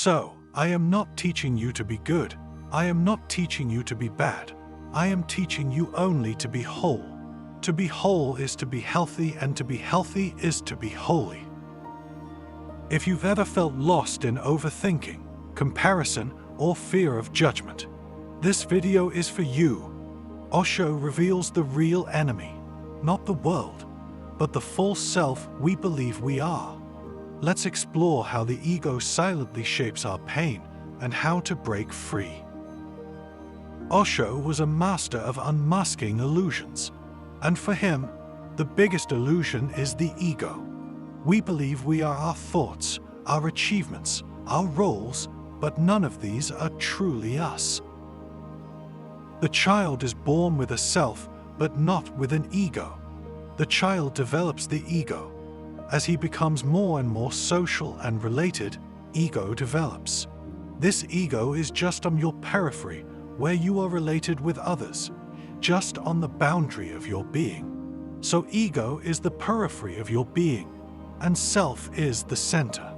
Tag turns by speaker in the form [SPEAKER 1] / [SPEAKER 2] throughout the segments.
[SPEAKER 1] So, I am not teaching you to be good. I am not teaching you to be bad. I am teaching you only to be whole. To be whole is to be healthy, and to be healthy is to be holy. If you've ever felt lost in overthinking, comparison, or fear of judgment, this video is for you. Osho reveals the real enemy, not the world, but the false self we believe we are. Let's explore how the ego silently shapes our pain and how to break free. Osho was a master of unmasking illusions, and for him, the biggest illusion is the ego. We believe we are our thoughts, our achievements, our roles, but none of these are truly us. The child is born with a self, but not with an ego. The child develops the ego. As he becomes more and more social and related, ego develops. This ego is just on your periphery, where you are related with others, just on the boundary of your being. So ego is the periphery of your being, and self is the center.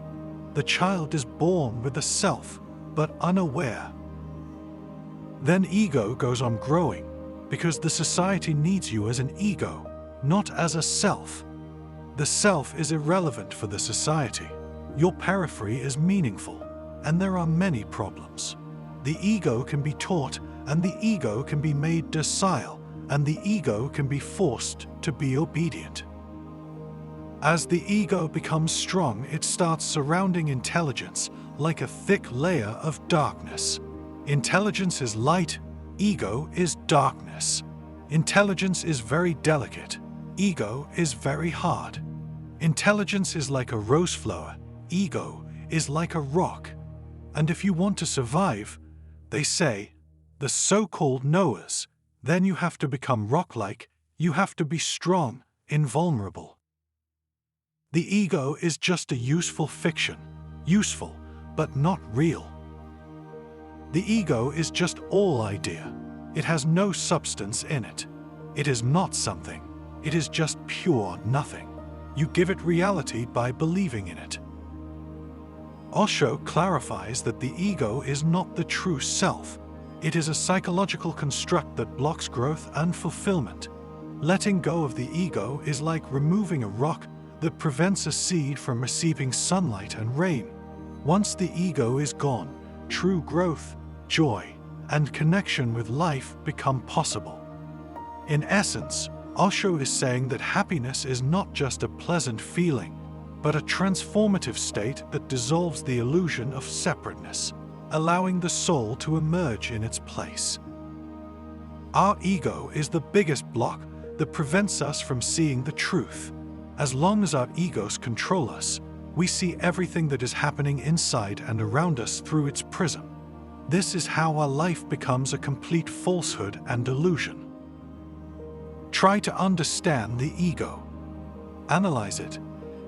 [SPEAKER 1] The child is born with a self, but unaware. Then ego goes on growing, because the society needs you as an ego, not as a self. The self is irrelevant for the society. Your periphery is meaningful, and there are many problems. The ego can be taught, and the ego can be made docile, and the ego can be forced to be obedient. As the ego becomes strong, it starts surrounding intelligence like a thick layer of darkness. Intelligence is light, ego is darkness. Intelligence is very delicate, ego is very hard. Intelligence is like a rose flower, ego is like a rock. And if you want to survive, they say, the so-called knowers, then you have to become rock-like, you have to be strong, invulnerable. The ego is just a useful fiction, useful, but not real. The ego is just all idea. It has no substance in it. It is not something. It is just pure nothing. You give it reality by believing in it. Osho clarifies that the ego is not the true self. It is a psychological construct that blocks growth and fulfillment. Letting go of the ego is like removing a rock that prevents a seed from receiving sunlight and rain. Once the ego is gone, true growth, joy, and connection with life become possible. In essence, Osho is saying that happiness is not just a pleasant feeling, but a transformative state that dissolves the illusion of separateness, allowing the soul to emerge in its place. Our ego is the biggest block that prevents us from seeing the truth. As long as our egos control us, we see everything that is happening inside and around us through its prism. This is how our life becomes a complete falsehood and illusion. Try to understand the ego. Analyze it,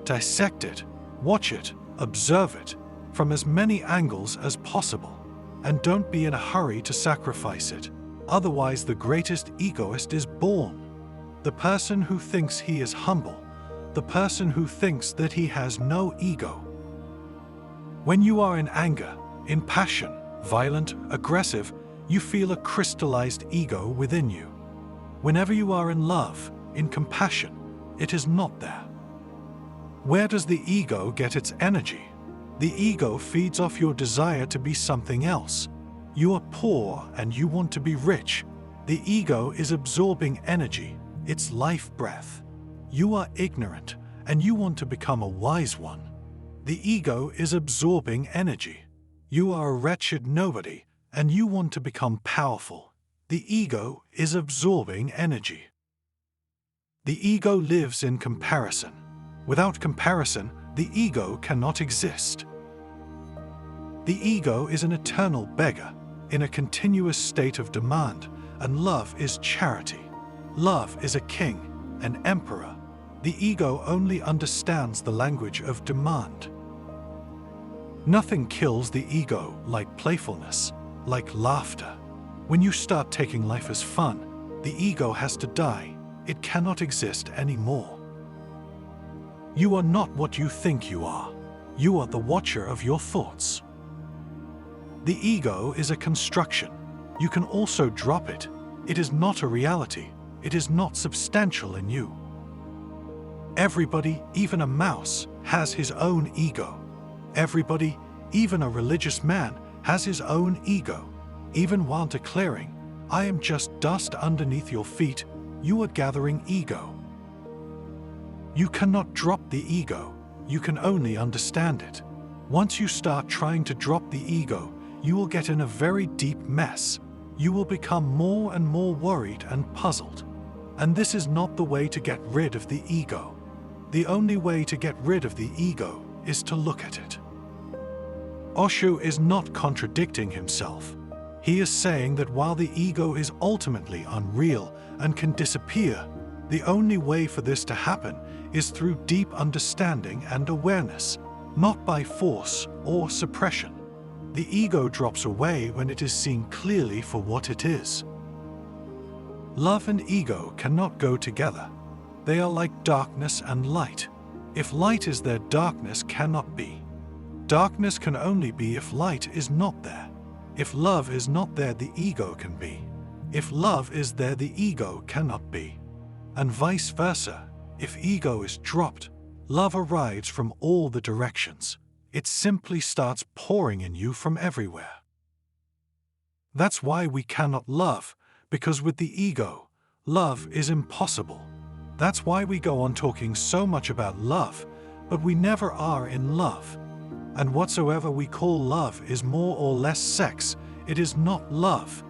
[SPEAKER 1] dissect it, watch it, observe it from as many angles as possible, and don't be in a hurry to sacrifice it. Otherwise, the greatest egoist is born. The person who thinks he is humble, the person who thinks that he has no ego. When you are in anger, in passion, violent, aggressive, you feel a crystallized ego within you. Whenever you are in love, in compassion, it is not there. Where does the ego get its energy? The ego feeds off your desire to be something else. You are poor and you want to be rich. The ego is absorbing energy, its life breath. You are ignorant and you want to become a wise one. The ego is absorbing energy. You are a wretched nobody and you want to become powerful. The ego is absorbing energy. The ego lives in comparison. Without comparison, the ego cannot exist. The ego is an eternal beggar, in a continuous state of demand, and love is charity. Love is a king, an emperor. The ego only understands the language of demand. Nothing kills the ego like playfulness, like laughter. When you start taking life as fun, the ego has to die. It cannot exist anymore. You are not what you think you are. You are the watcher of your thoughts. The ego is a construction. You can also drop it. It is not a reality. It is not substantial in you. Everybody, even a mouse, has his own ego. Everybody, even a religious man, has his own ego. Even while declaring, "I am just dust underneath your feet," you are gathering ego. You cannot drop the ego. You can only understand it. Once you start trying to drop the ego, you will get in a very deep mess. You will become more and more worried and puzzled. And this is not the way to get rid of the ego. The only way to get rid of the ego is to look at it. Osho is not contradicting himself. He is saying that while the ego is ultimately unreal and can disappear, the only way for this to happen is through deep understanding and awareness, not by force or suppression. The ego drops away when it is seen clearly for what it is. Love and ego cannot go together. They are like darkness and light. If light is there, darkness cannot be. Darkness can only be if light is not there. If love is not there, the ego can be. If love is there, the ego cannot be. And vice versa. If ego is dropped, love arrives from all the directions. It simply starts pouring in you from everywhere. That's why we cannot love, because with the ego, love is impossible. That's why we go on talking so much about love, but we never are in love. And whatsoever we call love is more or less sex. It is not love,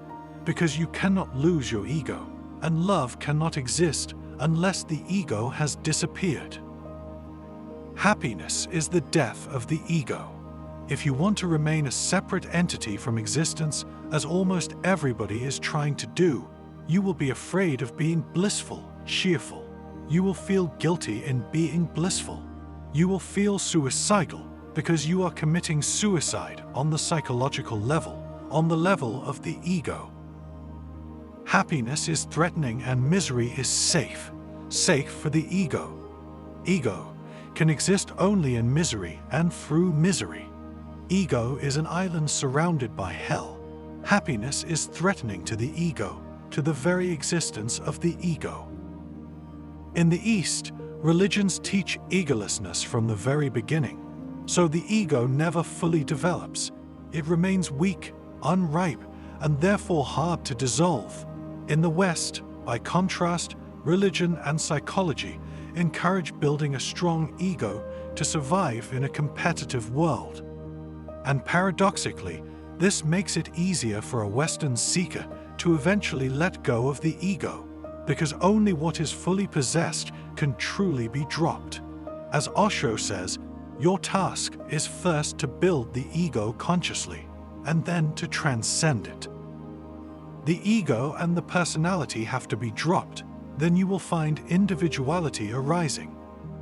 [SPEAKER 1] because you cannot lose your ego, and love cannot exist unless the ego has disappeared. Happiness is the death of the ego. If you want to remain a separate entity from existence, as almost everybody is trying to do, you will be afraid of being blissful, cheerful. You will feel guilty in being blissful. You will feel suicidal because you are committing suicide on the psychological level, on the level of the ego. Happiness is threatening and misery is safe. Safe for the ego. Ego can exist only in misery and through misery. Ego is an island surrounded by hell. Happiness is threatening to the ego, to the very existence of the ego. In the East, religions teach egolessness from the very beginning, so the ego never fully develops. It remains weak, unripe, and therefore hard to dissolve. In the West, by contrast, religion and psychology encourage building a strong ego to survive in a competitive world. And paradoxically, this makes it easier for a Western seeker to eventually let go of the ego, because only what is fully possessed can truly be dropped. As Osho says, your task is first to build the ego consciously, and then to transcend it. The ego and the personality have to be dropped, then you will find individuality arising,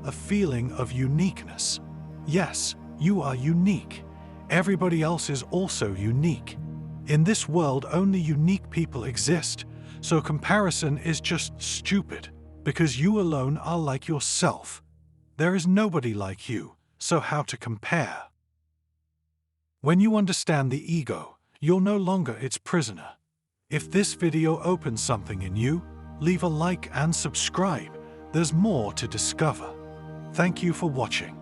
[SPEAKER 1] a feeling of uniqueness. Yes, you are unique. Everybody else is also unique. In this world, only unique people exist, so comparison is just stupid, because you alone are like yourself. There is nobody like you, so how to compare? When you understand the ego, you're no longer its prisoner. If this video opens something in you, leave a like and subscribe. There's more to discover. Thank you for watching.